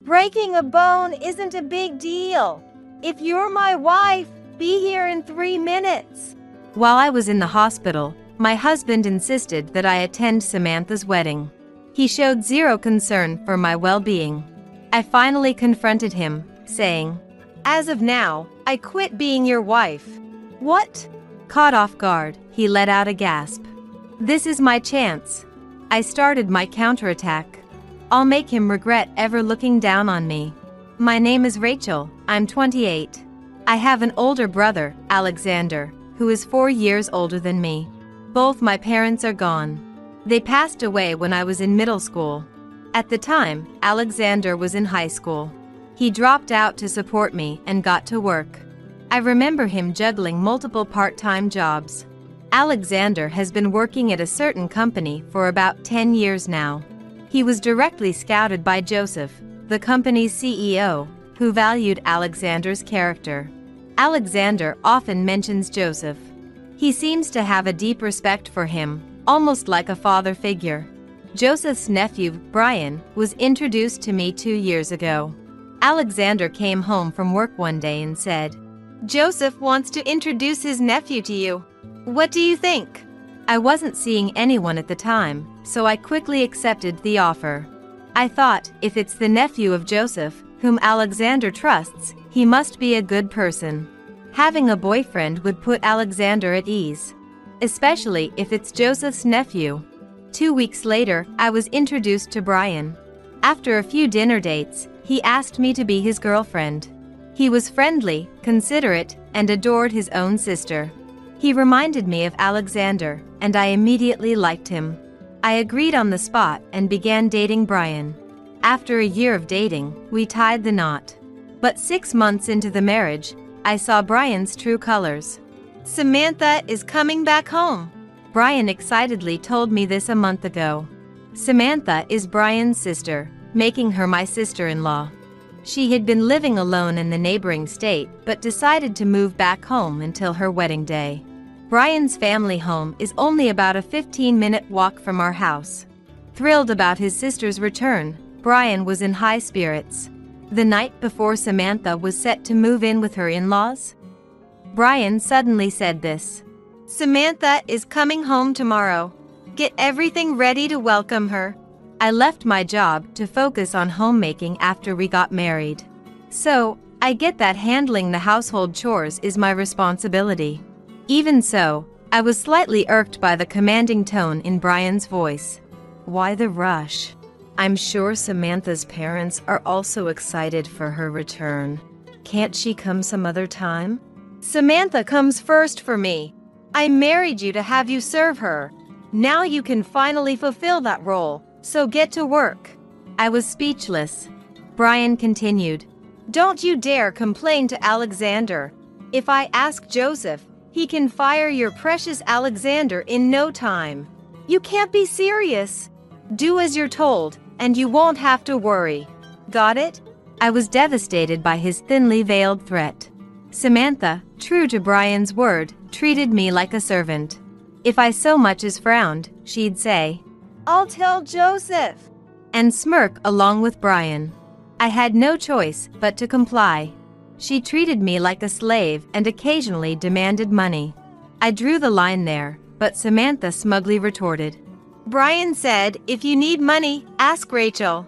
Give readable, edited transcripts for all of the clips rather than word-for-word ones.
Breaking a bone isn't a big deal. If you're my wife, be here in 3 minutes. While I was in the hospital, my husband insisted that I attend Samantha's wedding. He showed zero concern for my well-being. I finally confronted him, saying, "As of now, I quit being your wife." "What?" Caught off guard, he let out a gasp. "This is my chance." I started my counterattack. "I'll make him regret ever looking down on me. My name is Rachel, I'm 28. I have an older brother, Alexander, who is 4 years older than me. Both my parents are gone. They passed away when I was in middle school. At the time, Alexander was in high school. He dropped out to support me and got to work. I remember him juggling multiple part-time jobs. Alexander has been working at a certain company for about 10 years now. He was directly scouted by Joseph, the company's CEO, who valued Alexander's character. Alexander often mentions Joseph. He seems to have a deep respect for him, almost like a father figure. Joseph's nephew, Brian, was introduced to me 2 years ago. Alexander came home from work one day and said, "Joseph wants to introduce his nephew to you. What do you think?" I wasn't seeing anyone at the time, so I quickly accepted the offer. I thought, if it's the nephew of Joseph, whom Alexander trusts, he must be a good person. Having a boyfriend would put Alexander at ease, especially if it's Joseph's nephew. 2 weeks later, I was introduced to Brian. After a few dinner dates, he asked me to be his girlfriend. He was friendly, considerate, and adored his own sister. He reminded me of Alexander, and I immediately liked him. I agreed on the spot and began dating Brian. After a year of dating, we tied the knot. But 6 months into the marriage, I saw Brian's true colors. "Samantha is coming back home." Brian excitedly told me this a month ago. Samantha is Brian's sister, making her my sister-in-law. She had been living alone in the neighboring state but decided to move back home until her wedding day. Brian's family home is only about a 15-minute walk from our house. Thrilled about his sister's return, Brian was in high spirits. The night before Samantha was set to move in with her in-laws, Brian suddenly said this: "Samantha is coming home tomorrow. Get everything ready to welcome her." I left my job to focus on homemaking after we got married. So, I get that handling the household chores is my responsibility. Even so, I was slightly irked by the commanding tone in Brian's voice. Why the rush? I'm sure Samantha's parents are also excited for her return. Can't she come some other time? "Samantha comes first for me. I married you to have you serve her. Now you can finally fulfill that role, so get to work." I was speechless. Brian continued, "Don't you dare complain to Alexander. If I ask Joseph, he can fire your precious Alexander in no time. You can't be serious. Do as you're told, and you won't have to worry. Got it?" I was devastated by his thinly veiled threat. Samantha, true to Brian's word, treated me like a servant. If I so much as frowned, she'd say, "I'll tell Joseph," and smirk along with Brian. I had no choice but to comply. She treated me like a slave and occasionally demanded money. I drew the line there, but Samantha smugly retorted, "Brian said, if you need money, ask Rachel.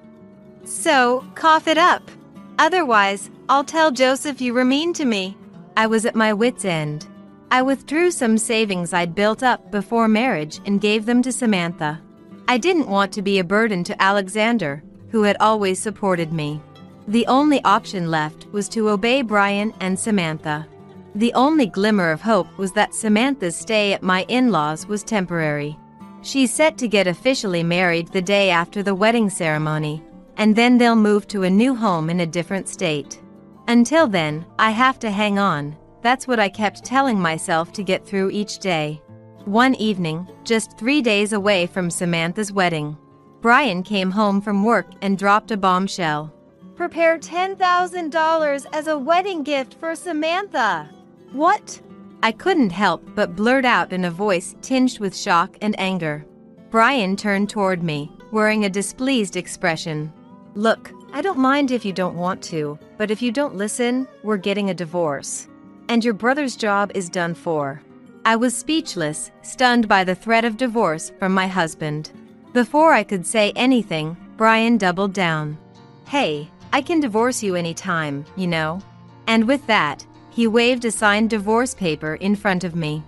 So, cough it up. Otherwise, I'll tell Joseph you were mean to me." I was at my wit's end. I withdrew some savings I'd built up before marriage and gave them to Samantha. I didn't want to be a burden to Alexander, who had always supported me. The only option left was to obey Brian and Samantha. The only glimmer of hope was that Samantha's stay at my in-laws was temporary. She's set to get officially married the day after the wedding ceremony, and then they'll move to a new home in a different state. Until then, I have to hang on. That's what I kept telling myself to get through each day. One evening, just 3 days away from Samantha's wedding, Brian came home from work and dropped a bombshell. "Prepare $10,000 as a wedding gift for Samantha." "What?" I couldn't help but blurt out in a voice tinged with shock and anger. Brian turned toward me, wearing a displeased expression. "Look, I don't mind if you don't want to, but if you don't listen, we're getting a divorce. And your brother's job is done for. I was speechless, stunned by the threat of divorce from my husband. Before I could say anything, Brian doubled down. Hey, I can divorce you anytime, you know? And with that, he waved a signed divorce paper in front of me.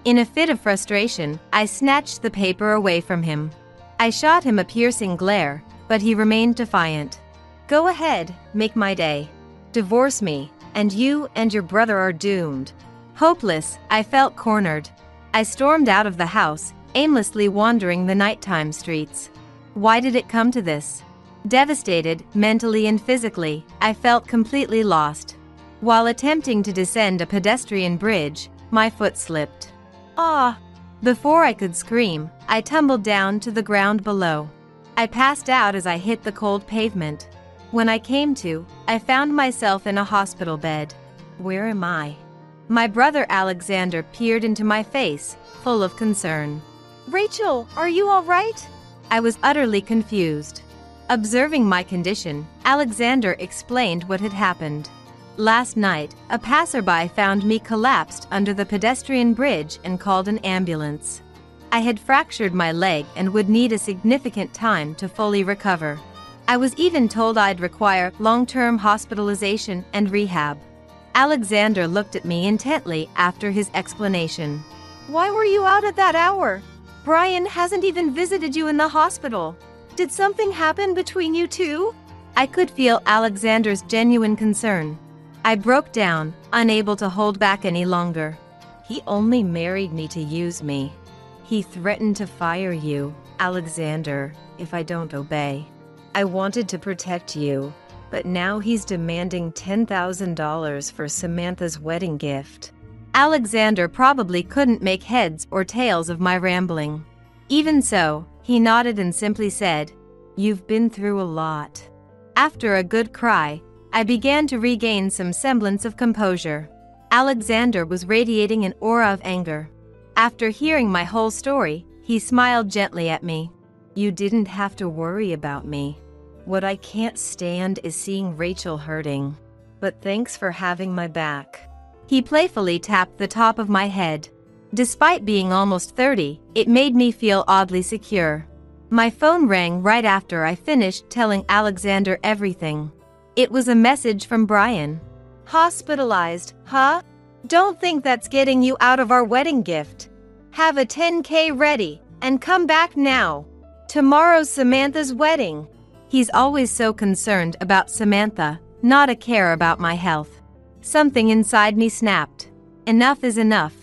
In a fit of frustration, I snatched the paper away from him. I shot him a piercing glare, but he remained defiant. Go ahead, make my day. Divorce me, and you and your brother are doomed. Hopeless, I felt cornered. I stormed out of the house, aimlessly wandering the nighttime streets. Why did it come to this? Devastated, mentally and physically, I felt completely lost. While attempting to descend a pedestrian bridge, my foot slipped. Ah! Before I could scream, I tumbled down to the ground below. I passed out as I hit the cold pavement. When I came to, I found myself in a hospital bed. Where am I? My brother Alexander peered into my face, full of concern. Rachel, are you all right? I was utterly confused. Observing my condition, Alexander explained what had happened. Last night, a passerby found me collapsed under the pedestrian bridge and called an ambulance. I had fractured my leg and would need a significant time to fully recover. I was even told I'd require long-term hospitalization and rehab. Alexander looked at me intently after his explanation. Why were you out at that hour? Brian hasn't even visited you in the hospital. Did something happen between you two? I could feel Alexander's genuine concern. I broke down, unable to hold back any longer. He only married me to use me. He threatened to fire you, Alexander, if I don't obey. I wanted to protect you, but now he's demanding $10,000 for Samantha's wedding gift. Alexander probably couldn't make heads or tails of my rambling. Even so, he nodded and simply said, You've been through a lot. After a good cry, I began to regain some semblance of composure. Alexander was radiating an aura of anger. After hearing my whole story, he smiled gently at me. You didn't have to worry about me. What I can't stand is seeing Rachel hurting. But thanks for having my back. He playfully tapped the top of my head. Despite being almost 30, it made me feel oddly secure. My phone rang right after I finished telling Alexander everything. It was a message from Brian. Hospitalized, huh? Don't think that's getting you out of our wedding gift. Have a 10K ready, and come back now. Tomorrow's Samantha's wedding. He's always so concerned about Samantha, not a care about my health. Something inside me snapped. Enough is enough.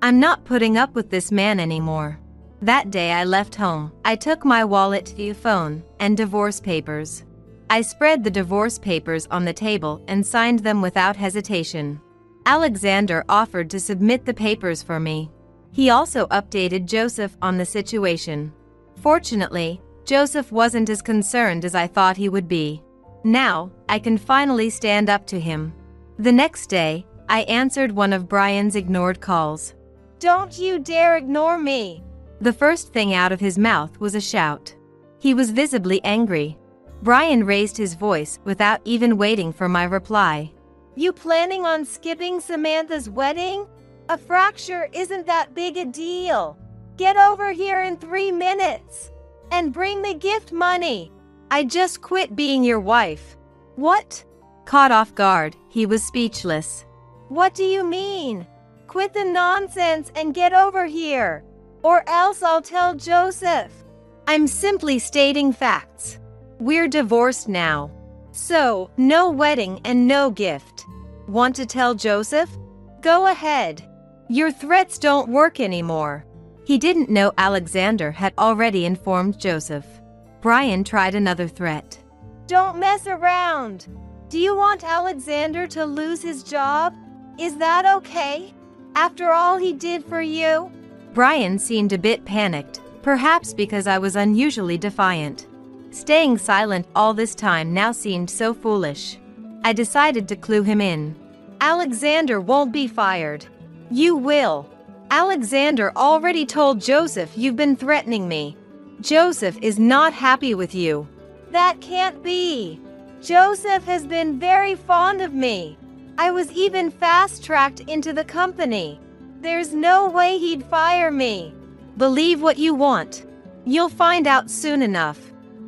I'm not putting up with this man anymore. That day I left home, I took my wallet, phone, and divorce papers. I spread the divorce papers on the table and signed them without hesitation. Alexander offered to submit the papers for me. He also updated Joseph on the situation. Fortunately, Joseph wasn't as concerned as I thought he would be. Now, I can finally stand up to him. The next day, I answered one of Brian's ignored calls. Don't you dare ignore me! The first thing out of his mouth was a shout. He was visibly angry. Brian raised his voice without even waiting for my reply. You planning on skipping Samantha's wedding? A fracture isn't that big a deal. Get over here in 3 minutes. And bring the gift money. I just quit being your wife. What? Caught off guard, he was speechless. What do you mean? Quit the nonsense and get over here. Or else I'll tell Joseph. I'm simply stating facts. We're divorced now. So, no wedding and no gift. Want to tell Joseph? Go ahead. Your threats don't work anymore. He didn't know Alexander had already informed Joseph. Brian tried another threat. Don't mess around. Do you want Alexander to lose his job? Is that okay? After all he did for you? Brian seemed a bit panicked, perhaps because I was unusually defiant. Staying silent all this time now seemed so foolish. I decided to clue him in. Alexander won't be fired. You will. Alexander already told Joseph you've been threatening me. Joseph is not happy with you. That can't be. Joseph has been very fond of me. I was even fast-tracked into the company. There's no way he'd fire me. Believe what you want. You'll find out soon enough.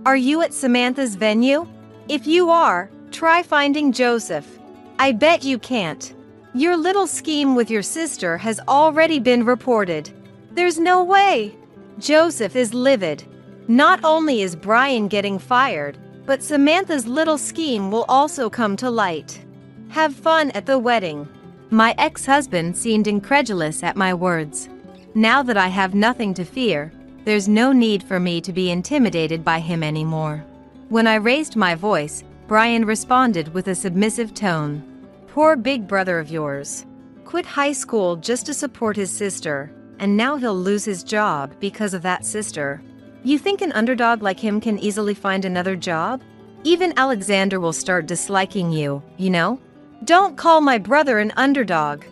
Are you at Samantha's venue? If you are, try finding Joseph. I bet you can't. Your little scheme with your sister has already been reported. There's no way. Joseph is livid. Not only is Brian getting fired, but Samantha's little scheme will also come to light. Have fun at the wedding. My ex-husband seemed incredulous at my words. Now that I have nothing to fear, there's no need for me to be intimidated by him anymore. When I raised my voice, Brian responded with a submissive tone. Poor big brother of yours. Quit high school just to support his sister, and now he'll lose his job because of that sister. You think an underdog like him can easily find another job? Even Alexander will start disliking you, you know? Don't call my brother an underdog.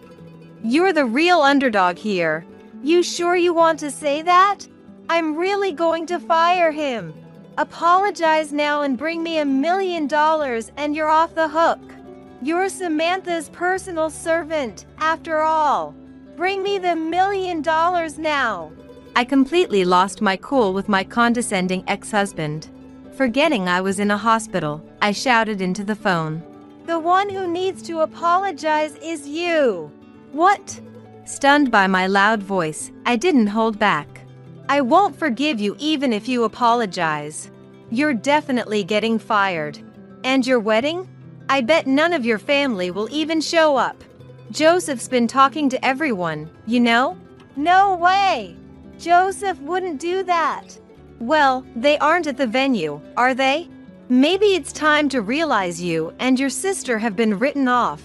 You're the real underdog here. You sure you want to say that? I'm really going to fire him. Apologize now and bring me $1 million and you're off the hook. You're Samantha's personal servant, after all. Bring me the $1 million now. I completely lost my cool with my condescending ex-husband. Forgetting I was in a hospital, I shouted into the phone. The one who needs to apologize is you. What? Stunned by my loud voice, I didn't hold back. I won't forgive you even if you apologize. You're definitely getting fired. And your wedding? I bet none of your family will even show up. Joseph's been talking to everyone, you know? No way! Joseph wouldn't do that. Well, they aren't at the venue, are they? Maybe it's time to realize you and your sister have been written off.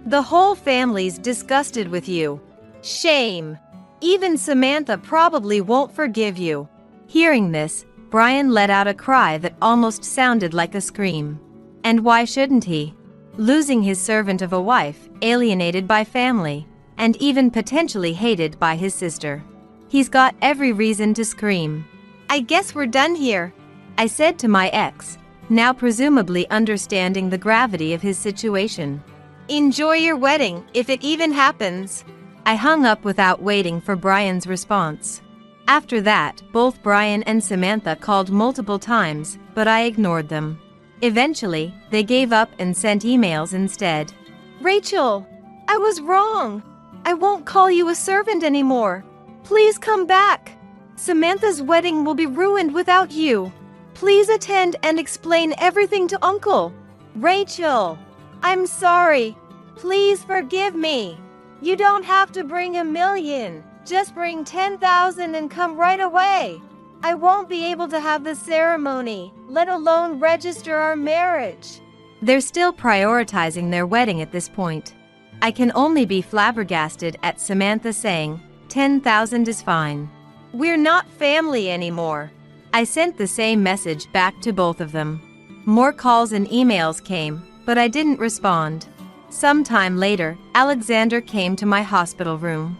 The whole family's disgusted with you. Shame. Even Samantha probably won't forgive you. Hearing this, Brian let out a cry that almost sounded like a scream. And why shouldn't he? Losing his servant of a wife, alienated by family, and even potentially hated by his sister. He's got every reason to scream. I guess we're done here, I said to my ex, now presumably understanding the gravity of his situation. Enjoy your wedding, if it even happens. I hung up without waiting for Brian's response. After that, both Brian and Samantha called multiple times, but I ignored them. Eventually, they gave up and sent emails instead. Rachel, I was wrong. I won't call you a servant anymore. Please come back. Samantha's wedding will be ruined without you. Please attend and explain everything to Uncle. Rachel, I'm sorry. Please forgive me. You don't have to bring $1 million. Just bring 10,000 and come right away. I won't be able to have the ceremony, let alone register our marriage. They're still prioritizing their wedding at this point. I can only be flabbergasted at Samantha saying, 10,000 is fine. We're not family anymore. I sent the same message back to both of them. More calls and emails came, but I didn't respond. Sometime later, Alexander came to my hospital room.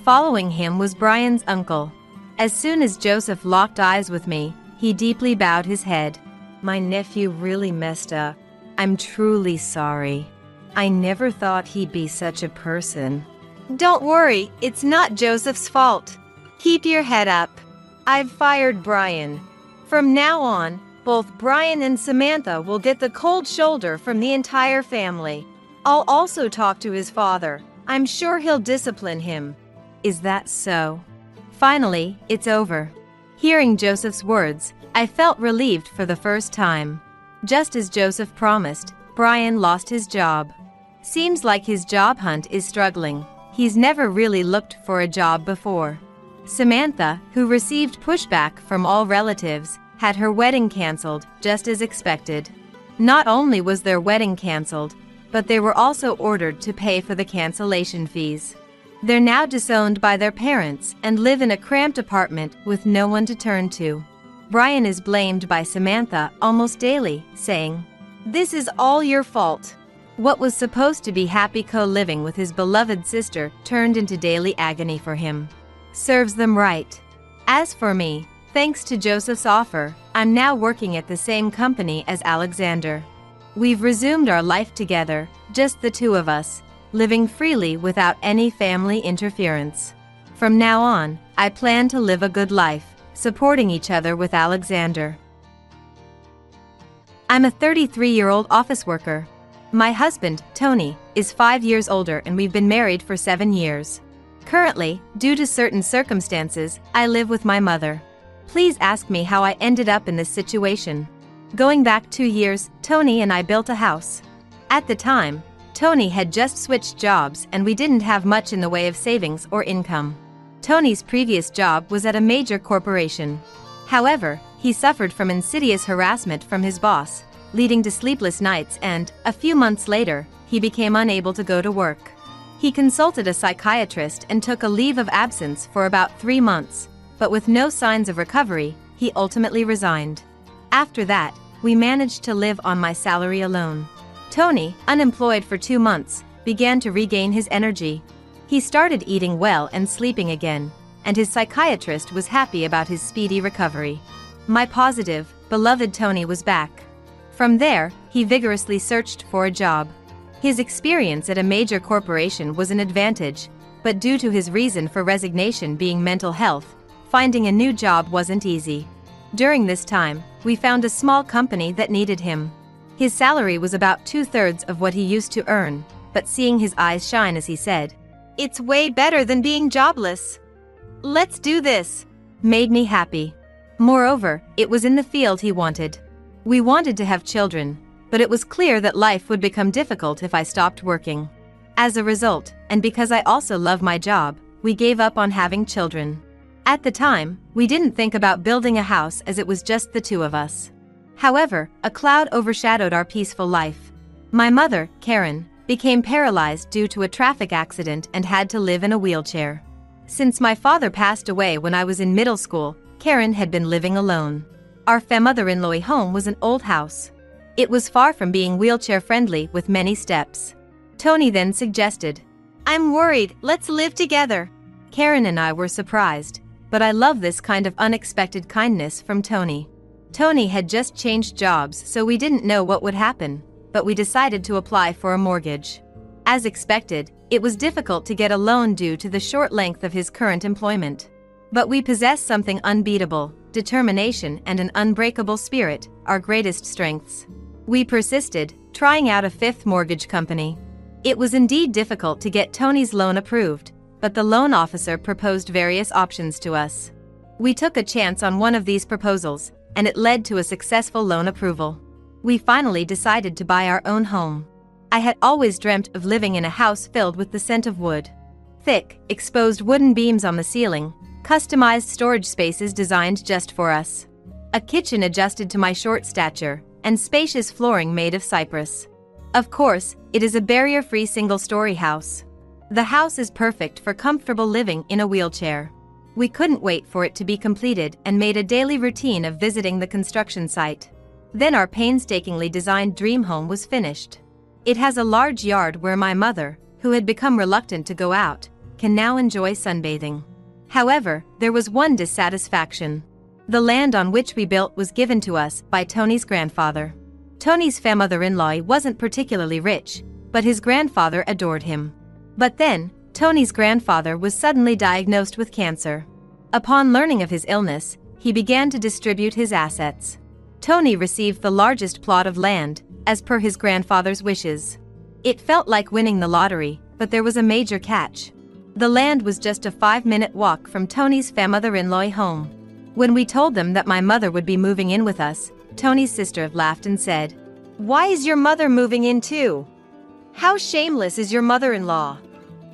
Following him was Brian's uncle. As soon as Joseph locked eyes with me, he deeply bowed his head. My nephew really messed up. I'm truly sorry. I never thought he'd be such a person. Don't worry, it's not Joseph's fault. Keep your head up. I've fired Brian. From now on, both Brian and Samantha will get the cold shoulder from the entire family. I'll also talk to his father. I'm sure he'll discipline him. Is that so? Finally, it's over. Hearing Joseph's words, I felt relieved for the first time. Just as Joseph promised, Brian lost his job. Seems like his job hunt is struggling. He's never really looked for a job before. Samantha, who received pushback from all relatives, had her wedding canceled, just as expected. Not only was their wedding canceled, but they were also ordered to pay for the cancellation fees. They're now disowned by their parents and live in a cramped apartment with no one to turn to. Brian is blamed by Samantha almost daily, saying, "This is all your fault." What was supposed to be happy co-living with his beloved sister turned into daily agony for him. Serves them right. As for me, thanks to Joseph's offer, I'm now working at the same company as Alexander. We've resumed our life together, just the two of us, living freely without any family interference. From now on, I plan to live a good life, supporting each other with Alexander. I'm a 33-year-old office worker. My husband, Tony, is 5 years older and we've been married for 7 years. Currently, due to certain circumstances, I live with my mother. Please ask me how I ended up in this situation. Going back 2 years, Tony and I built a house. At the time, Tony had just switched jobs and we didn't have much in the way of savings or income. Tony's previous job was at a major corporation. However, he suffered from insidious harassment from his boss, leading to sleepless nights and, a few months later, he became unable to go to work. He consulted a psychiatrist and took a leave of absence for about 3 months, but with no signs of recovery, he ultimately resigned. After that, we managed to live on my salary alone. Tony, unemployed for 2 months, began to regain his energy. He started eating well and sleeping again, and his psychiatrist was happy about his speedy recovery. My positive, beloved Tony was back. From there, he vigorously searched for a job. His experience at a major corporation was an advantage, but due to his reason for resignation being mental health, finding a new job wasn't easy. During this time, we found a small company that needed him. His salary was about 2/3 of what he used to earn, but seeing his eyes shine as he said, "It's way better than being jobless. Let's do this," made me happy. Moreover, it was in the field he wanted. We wanted to have children, but it was clear that life would become difficult if I stopped working. As a result, and because I also love my job, we gave up on having children. At the time, we didn't think about building a house as it was just the two of us. However, a cloud overshadowed our peaceful life. My mother, Karen, became paralyzed due to a traffic accident and had to live in a wheelchair. Since my father passed away when I was in middle school, Karen had been living alone. Our mother-in-law home was an old house. It was far from being wheelchair-friendly with many steps. Tony then suggested, "I'm worried, let's live together." Karen and I were surprised, but I love this kind of unexpected kindness from Tony. Tony had just changed jobs, so we didn't know what would happen, but we decided to apply for a mortgage. As expected, it was difficult to get a loan due to the short length of his current employment. But we possessed something unbeatable: determination and an unbreakable spirit, our greatest strengths. We persisted, trying out a 5th mortgage company. It was indeed difficult to get Tony's loan approved, but the loan officer proposed various options to us. We took a chance on one of these proposals, and it led to a successful loan approval. We finally decided to buy our own home. I had always dreamt of living in a house filled with the scent of wood. Thick, exposed wooden beams on the ceiling, customized storage spaces designed just for us. A kitchen adjusted to my short stature, and spacious flooring made of cypress. Of course, it is a barrier-free single-story house. The house is perfect for comfortable living in a wheelchair. We couldn't wait for it to be completed and made a daily routine of visiting the construction site. Then our painstakingly designed dream home was finished. It has a large yard where my mother, who had become reluctant to go out, can now enjoy sunbathing. However, there was one dissatisfaction. The land on which we built was given to us by Tony's grandfather. Tony's mother-in-law wasn't particularly rich, but his grandfather adored him. But then, Tony's grandfather was suddenly diagnosed with cancer. Upon learning of his illness, he began to distribute his assets. Tony received the largest plot of land, as per his grandfather's wishes. It felt like winning the lottery, but there was a major catch. The land was just a 5-minute walk from Tony's mother-in-law home. When we told them that my mother would be moving in with us, Tony's sister laughed and said, "Why is your mother moving in too? How shameless is your mother-in-law?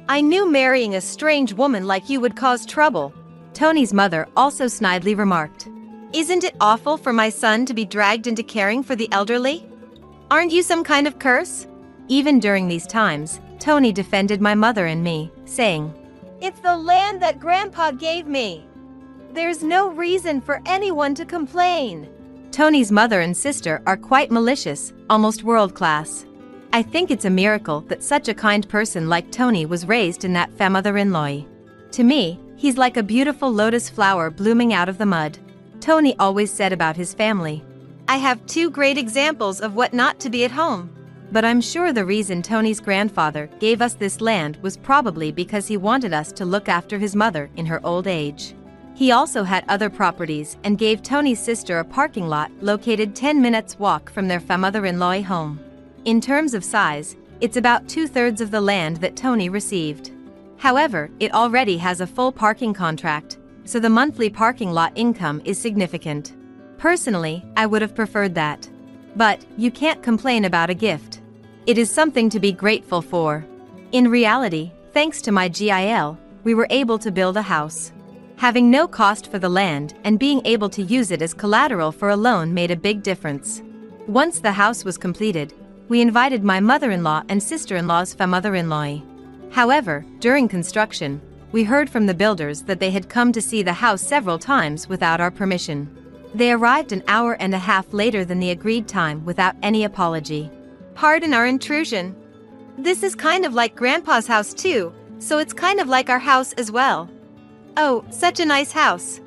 I knew marrying a strange woman like you would cause trouble." Tony's mother also snidely remarked, "Isn't it awful for my son to be dragged into caring for the elderly? Aren't you some kind of curse?" Even during these times, Tony defended my mother and me, saying, "It's the land that Grandpa gave me. There's no reason for anyone to complain." Tony's mother and sister are quite malicious, almost world-class. I think it's a miracle that such a kind person like Tony was raised in that mother-in-law. To me, he's like a beautiful lotus flower blooming out of the mud. Tony always said about his family, I have two great examples of what not to be at home. But I'm sure the reason Tony's grandfather gave us this land was probably because he wanted us to look after his mother in her old age. He also had other properties and gave Tony's sister a parking lot located 10 minutes walk from their mother-in-law home. In terms of size, it's about 2/3 of the land that Tony received. However, it already has a full parking contract, so the monthly parking lot income is significant. Personally, I would have preferred that. But you can't complain about a gift. It is something to be grateful for. In reality, thanks to my GIL, we were able to build a house. Having no cost for the land and being able to use it as collateral for a loan made a big difference. Once the house was completed, we invited my mother-in-law and sister-in-law's mother-in-law. However, during construction, we heard from the builders that they had come to see the house several times without our permission. They arrived an hour and a half later than the agreed time without any apology. Pardon our intrusion. This is kind of like Grandpa's house too, so it's kind of like our house as well. Oh, such a nice house.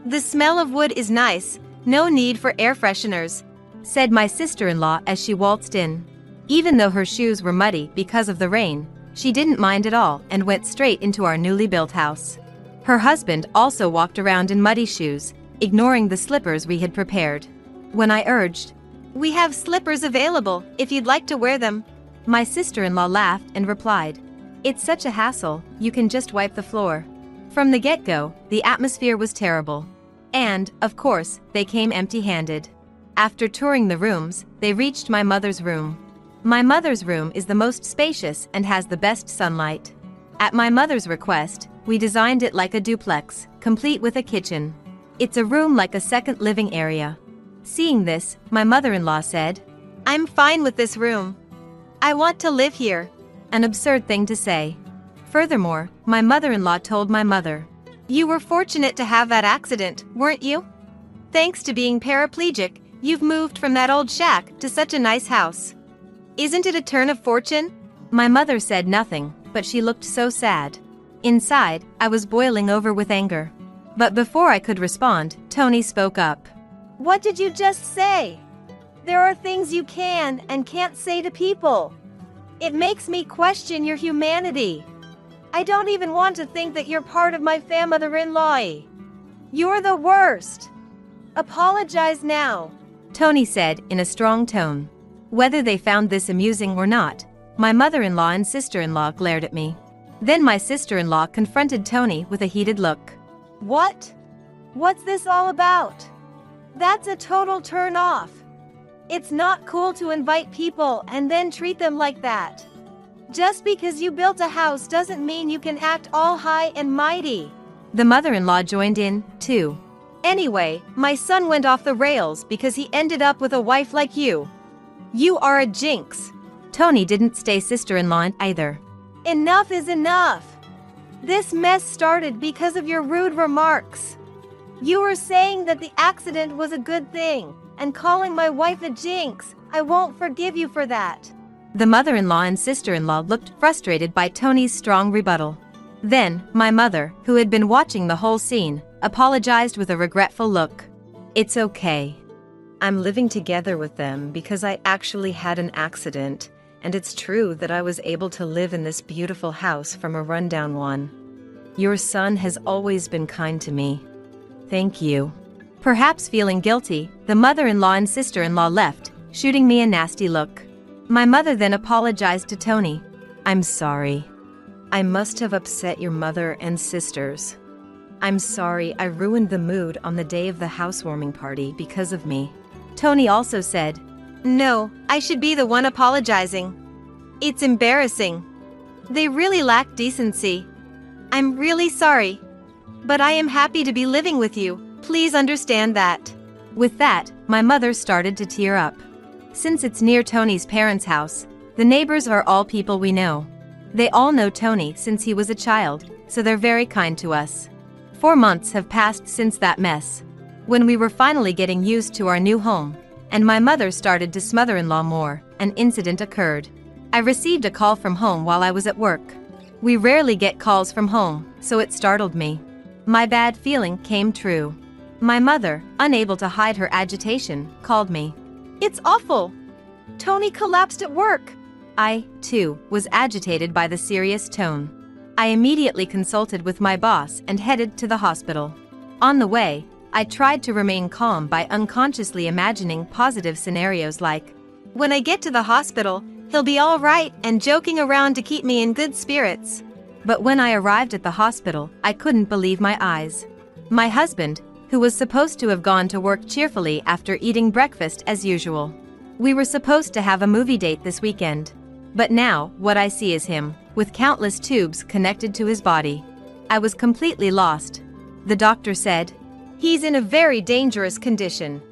The smell of wood is nice, no need for air fresheners, said my sister-in-law as she waltzed in. Even though her shoes were muddy because of the rain, she didn't mind at all and went straight into our newly built house. Her husband also walked around in muddy shoes, ignoring the slippers we had prepared. When I urged, "We have slippers available, if you'd like to wear them," my sister-in-law laughed and replied, "It's such a hassle, you can just wipe the floor." From the get-go, the atmosphere was terrible. And, of course, they came empty-handed. After touring the rooms, they reached my mother's room. My mother's room is the most spacious and has the best sunlight. At my mother's request, we designed it like a duplex, complete with a kitchen. It's a room like a second living area. Seeing this, my mother-in-law said, "I'm fine with this room. I want to live here." An absurd thing to say. Furthermore, my mother-in-law told my mother, "You were fortunate to have that accident, weren't you? Thanks to being paraplegic, you've moved from that old shack to such a nice house. Isn't it a turn of fortune?" My mother said nothing, but she looked so sad. Inside, I was boiling over with anger. But before I could respond, Tony spoke up. "What did you just say? There are things you can and can't say to people. It makes me question your humanity. I don't even want to think that you're part of my mother-in-law. You're the worst. Apologize now," Tony said in a strong tone. Whether they found this amusing or not, my mother-in-law and sister-in-law glared at me. Then my sister-in-law confronted Tony with a heated look. "What? What's this all about? That's a total turn-off. It's not cool to invite people and then treat them like that. Just because you built a house doesn't mean you can act all high and mighty." The mother-in-law joined in, too. "Anyway, my son went off the rails because he ended up with a wife like you. You are a jinx." Tony didn't stay sister-in-law either. "Enough is enough. This mess started because of your rude remarks. You were saying that the accident was a good thing, and calling my wife a jinx. I won't forgive you for that." The mother-in-law and sister-in-law looked frustrated by Tony's strong rebuttal. Then, my mother, who had been watching the whole scene, apologized with a regretful look. "It's okay. I'm living together with them because I actually had an accident, and it's true that I was able to live in this beautiful house from a rundown one. Your son has always been kind to me. Thank you." Perhaps feeling guilty, the mother-in-law and sister-in-law left, shooting me a nasty look. My mother then apologized to Tony. "I'm sorry. I must have upset your mother and sisters. I'm sorry I ruined the mood on the day of the housewarming party because of me." Tony also said, "No, I should be the one apologizing. It's embarrassing. They really lack decency. I'm really sorry. But I am happy to be living with you, please understand that." With that, my mother started to tear up. Since it's near Tony's parents' house, the neighbors are all people we know. They all know Tony since he was a child, so they're very kind to us. 4 months have passed since that mess. When we were finally getting used to our new home, and my mother started to smother-in-law more, an incident occurred. I received a call from home while I was at work. We rarely get calls from home, so it startled me. My bad feeling came true. My mother, unable to hide her agitation, called me. It's awful. Tony collapsed at work. I, too, was agitated by the serious tone. I immediately consulted with my boss and headed to the hospital. On the way, I tried to remain calm by unconsciously imagining positive scenarios like, when I get to the hospital, he'll be all right, and joking around to keep me in good spirits. But when I arrived at the hospital, I couldn't believe my eyes. My husband, who was supposed to have gone to work cheerfully after eating breakfast as usual. We were supposed to have a movie date this weekend. But now, what I see is him, with countless tubes connected to his body. I was completely lost. The doctor said, he's in a very dangerous condition.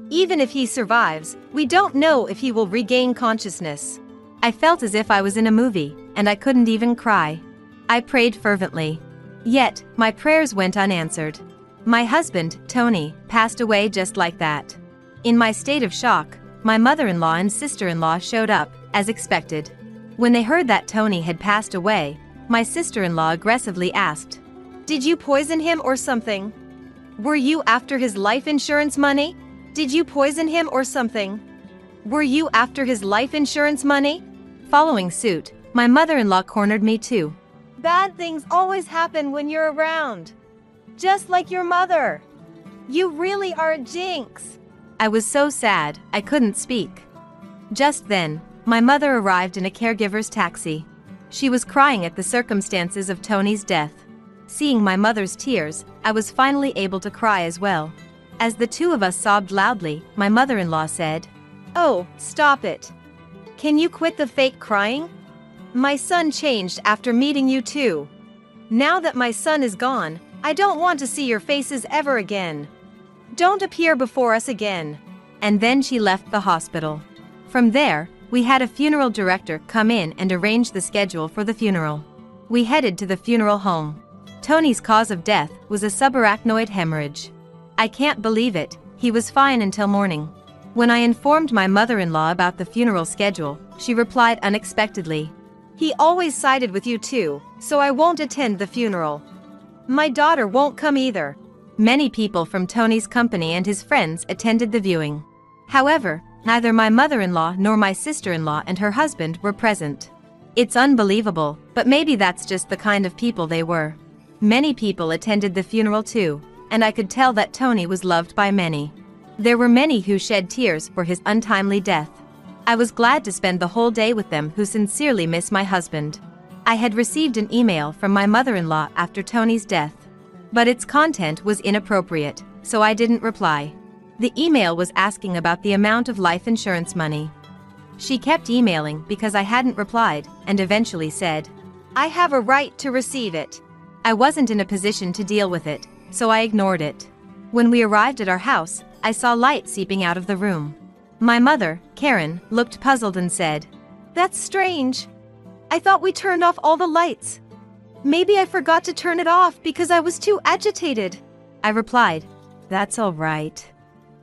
Even if he survives, we don't know if he will regain consciousness. I felt as if I was in a movie, and I couldn't even cry. I prayed fervently. Yet, my prayers went unanswered. My husband, Tony, passed away just like that. In my state of shock, my mother-in-law and sister-in-law showed up, as expected. When they heard that Tony had passed away, my sister-in-law aggressively asked, did you poison him or something? Were you after his life insurance money? Did you poison him or something? Were you after his life insurance money? Following suit, my mother-in-law cornered me too. Bad things always happen when you're around. Just like your mother. You really are a jinx. I was so sad, I couldn't speak. Just then, my mother arrived in a caregiver's taxi. She was crying at the circumstances of Tony's death. Seeing my mother's tears, I was finally able to cry as well. As the two of us sobbed loudly, my mother-in-law said, oh, stop it. Can you quit the fake crying? My son changed after meeting you too. Now that my son is gone, I don't want to see your faces ever again. Don't appear before us again. And then she left the hospital. From there, we had a funeral director come in and arrange the schedule for the funeral. We headed to the funeral home. Tony's cause of death was a subarachnoid hemorrhage. I can't believe it, he was fine until morning. When I informed my mother-in-law about the funeral schedule, she replied unexpectedly, he always sided with you too, so I won't attend the funeral. My daughter won't come either. Many people from Tony's company and his friends attended the viewing. However, neither my mother-in-law nor my sister-in-law and her husband were present. It's unbelievable, but maybe that's just the kind of people they were. Many people attended the funeral too, and I could tell that Tony was loved by many. There were many who shed tears for his untimely death. I was glad to spend the whole day with them who sincerely miss my husband. I had received an email from my mother-in-law after Tony's death. But its content was inappropriate, so I didn't reply. The email was asking about the amount of life insurance money. She kept emailing because I hadn't replied, and eventually said, I have a right to receive it. I wasn't in a position to deal with it, so I ignored it. When we arrived at our house, I saw light seeping out of the room. My mother, Karen, looked puzzled and said, that's strange. I thought we turned off all the lights. Maybe I forgot to turn it off because I was too agitated. I replied, that's all right.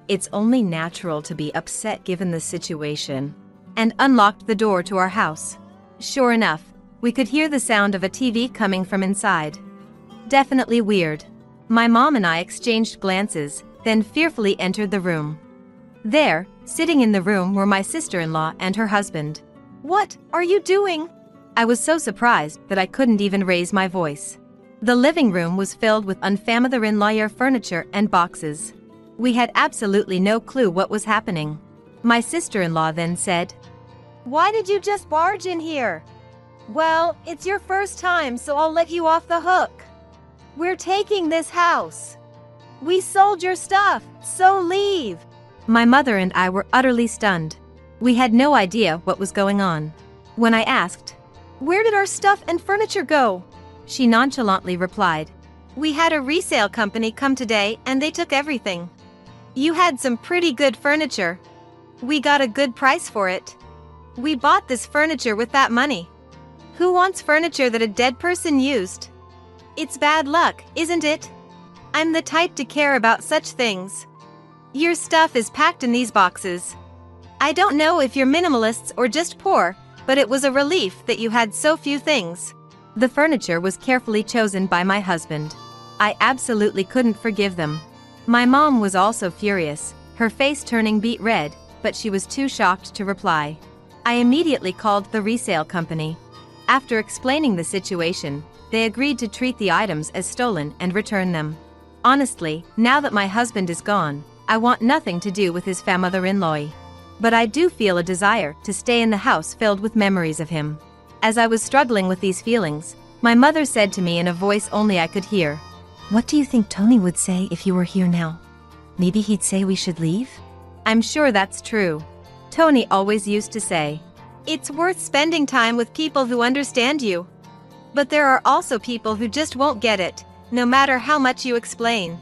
It's only natural to be upset given the situation. And unlocked the door to our house. Sure enough, we could hear the sound of a TV coming from inside. Definitely weird. My mom and I exchanged glances, then fearfully entered the room. There, sitting in the room were my sister-in-law and her husband. What are you doing? I was so surprised that I couldn't even raise my voice. The living room was filled with unfamiliar furniture and boxes. We had absolutely no clue what was happening. My sister-in-law then said, why did you just barge in here? Well, it's your first time, so I'll let you off the hook. We're taking this house. We sold your stuff, so leave. My mother and I were utterly stunned. We had no idea what was going on. When I asked, where did our stuff and furniture go? She nonchalantly replied, we had a resale company come today and they took everything. You had some pretty good furniture. We got a good price for it. We bought this furniture with that money. Who wants furniture that a dead person used? It's bad luck, isn't it? I'm the type to care about such things. Your stuff is packed in these boxes. I don't know if you're minimalists or just poor, but it was a relief that you had so few things. The furniture was carefully chosen by my husband. I absolutely couldn't forgive them. My mom was also furious, her face turning beet red, but she was too shocked to reply. I immediately called the resale company. After explaining the situation, they agreed to treat the items as stolen and return them. Honestly, now that my husband is gone, I want nothing to do with his mother-in-law. But I do feel a desire to stay in the house filled with memories of him. As I was struggling with these feelings, my mother said to me in a voice only I could hear, "What do you think Tony would say if you were here now? Maybe he'd say we should leave?" I'm sure that's true. Tony always used to say, "It's worth spending time with people who understand you. But there are also people who just won't get it, no matter how much you explain.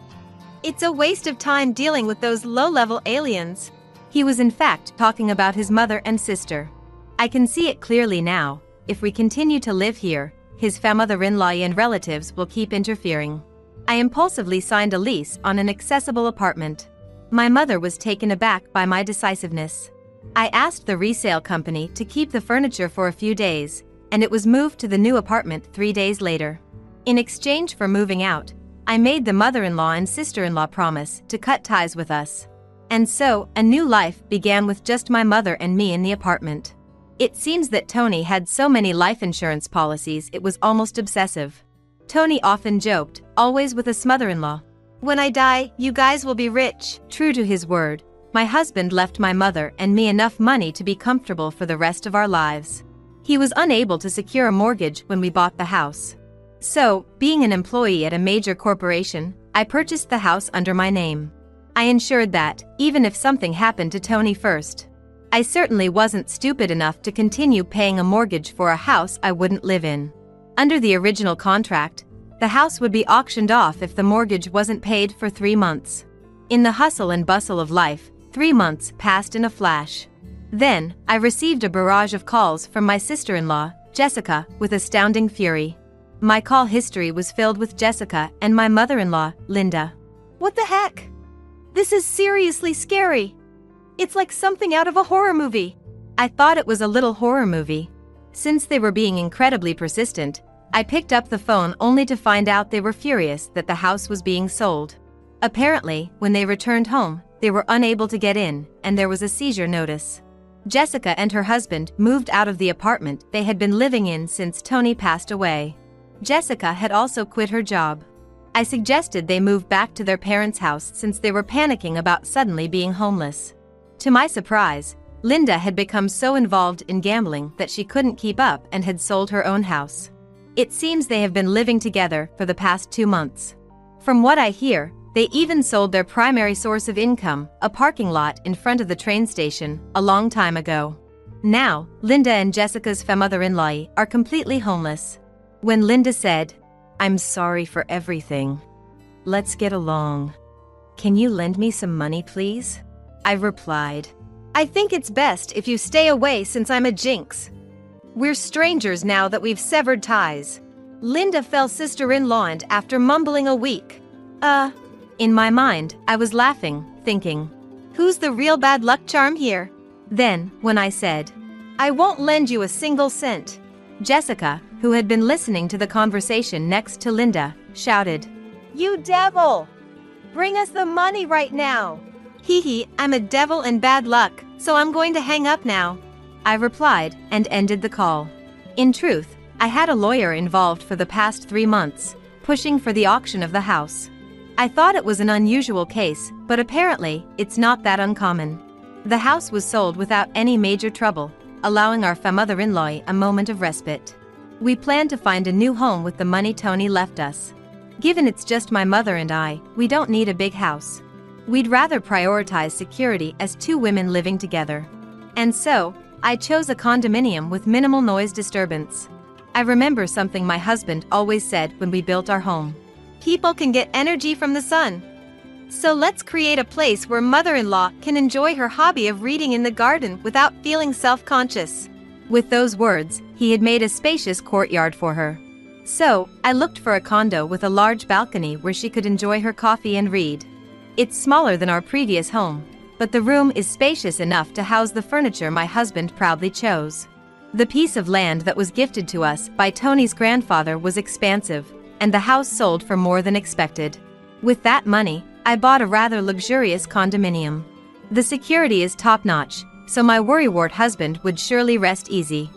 It's a waste of time dealing with those low-level aliens." He was in fact talking about his mother and sister. I can see it clearly now. If we continue to live here, his mother-in-law and relatives will keep interfering. I impulsively signed a lease on an accessible apartment. My mother was taken aback by my decisiveness. I asked the resale company to keep the furniture for a few days, and it was moved to the new apartment 3 days later. In exchange for moving out, I made the mother-in-law and sister-in-law promise to cut ties with us. And so, a new life began with just my mother and me in the apartment. It seems that Tony had so many life insurance policies it was almost obsessive. Tony often joked, always with a smother-in-law, "When I die, you guys will be rich." True to his word, my husband left my mother and me enough money to be comfortable for the rest of our lives. He was unable to secure a mortgage when we bought the house. So, being an employee at a major corporation, I purchased the house under my name. I ensured that, even if something happened to Tony first, I certainly wasn't stupid enough to continue paying a mortgage for a house I wouldn't live in. Under the original contract, the house would be auctioned off if the mortgage wasn't paid for 3 months. In the hustle and bustle of life, 3 months passed in a flash. Then, I received a barrage of calls from my sister-in-law, Jessica, with astounding fury. My call history was filled with Jessica and my mother-in-law, Linda. "What the heck? This is seriously scary. It's like something out of a horror movie." I thought it was a little horror movie. Since they were being incredibly persistent, I picked up the phone only to find out they were furious that the house was being sold. Apparently, when they returned home, they were unable to get in, and there was a seizure notice. Jessica and her husband moved out of the apartment they had been living in since Tony passed away. Jessica had also quit her job. I suggested they move back to their parents' house since they were panicking about suddenly being homeless. To my surprise, Linda had become so involved in gambling that she couldn't keep up and had sold her own house. It seems they have been living together for the past 2 months. From what I hear, they even sold their primary source of income, a parking lot in front of the train station, a long time ago. Now, Linda and Jessica's mother-in-law are completely homeless. When Linda said, "I'm sorry for everything. Let's get along. Can you lend me some money, please?" I replied, "I think it's best if you stay away since I'm a jinx. We're strangers now that we've severed ties." Linda fell sister-in-law after mumbling a week. In my mind, I was laughing, thinking, "Who's the real bad luck charm here?" Then, when I said, "I won't lend you a single cent," Jessica, who had been listening to the conversation next to Linda, shouted, "You devil! Bring us the money right now." "Hee, I'm a devil and bad luck, so I'm going to hang up now," I replied and ended the call. In truth, I had a lawyer involved for the past 3 months, pushing for the auction of the house. I thought it was an unusual case, but apparently, it's not that uncommon. The house was sold without any major trouble, allowing our mother-in-law a moment of respite. We plan to find a new home with the money Tony left us. Given it's just my mother and I, we don't need a big house. We'd rather prioritize security as 2 women living together. And so, I chose a condominium with minimal noise disturbance. I remember something my husband always said when we built our home. "People can get energy from the sun. So let's create a place where mother-in-law can enjoy her hobby of reading in the garden without feeling self-conscious." With those words, he had made a spacious courtyard for her. So, I looked for a condo with a large balcony where she could enjoy her coffee and read. It's smaller than our previous home, but the room is spacious enough to house the furniture my husband proudly chose. The piece of land that was gifted to us by Tony's grandfather was expansive, and the house sold for more than expected. With that money, I bought a rather luxurious condominium. The security is top-notch, so my worrywart husband would surely rest easy.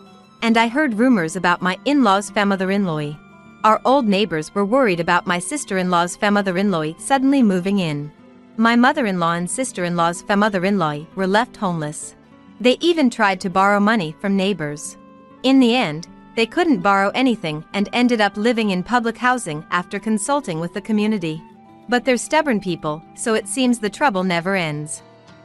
And I heard rumors about my in-law's femother-in-law. Our old neighbors were worried about my sister-in-law's femother-in-law suddenly moving in. My mother-in-law and sister-in-law's femother-in-law were left homeless. They even tried to borrow money from neighbors. In the end, they couldn't borrow anything and ended up living in public housing after consulting with the community. But they're stubborn people, so it seems the trouble never ends.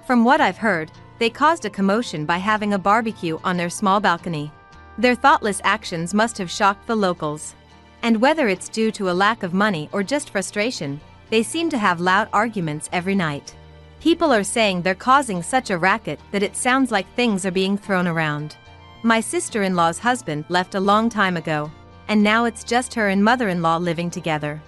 From what I've heard, they caused a commotion by having a barbecue on their small balcony. Their thoughtless actions must have shocked the locals. And whether it's due to a lack of money or just frustration, they seem to have loud arguments every night. People are saying they're causing such a racket that it sounds like things are being thrown around. My sister-in-law's husband left a long time ago, and now it's just her and mother-in-law living together.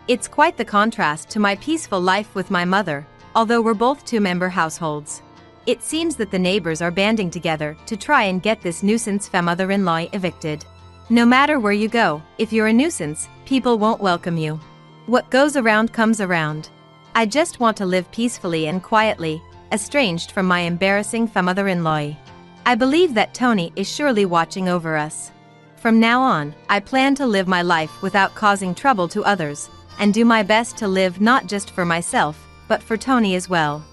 It's quite the contrast to my peaceful life with my mother, although we're both two-member households. It seems that the neighbors are banding together to try and get this nuisance femother-in-law evicted. No matter where you go, if you're a nuisance, people won't welcome you. What goes around comes around. I just want to live peacefully and quietly, estranged from my embarrassing femother-in-law. I believe that Tony is surely watching over us. From now on, I plan to live my life without causing trouble to others, and do my best to live not just for myself, but for Tony as well.